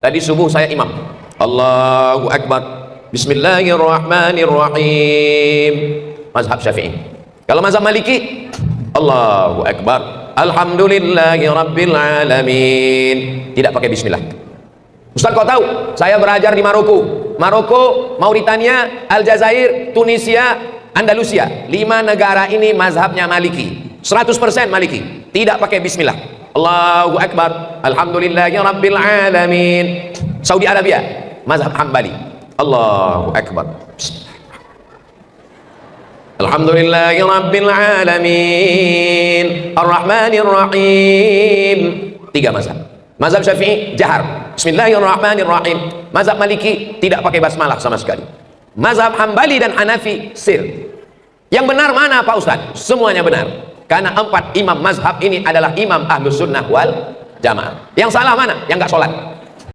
Tadi subuh saya imam. Allahu Akbar. Bismillahirrahmanirrahim. Mazhab Syafi'i. Kalau mazhab Maliki, Allahu Akbar. Alhamdulillahi Rabbil Alamin. Tidak pakai bismillah. Ustaz, kau tahu? Saya belajar di Maroko, Mauritania, Aljazair, Tunisia, Andalusia. 5 negara ini mazhabnya Maliki. 100% Maliki. Tidak pakai bismillah. Allahu Akbar. Alhamdulillahi Rabbil Alamin. Saudi Arabia, mazhab Hambali. Allahu Akbar. Alhamdulillahi Rabbil Alamin. Ar-Rahmanir Rahim. 3 mazhab. Mazhab Syafi'i jahar, Bismillahirrahmanirrahim. Mazhab Maliki tidak pakai basmalah sama sekali. Mazhab Hambali dan Hanafi sir. Yang benar mana Pak Ustaz? Semuanya benar. Karena 4 imam mazhab ini adalah imam Ahlus Sunnah wal Jamaah. Yang salah mana? Yang nggak sholat.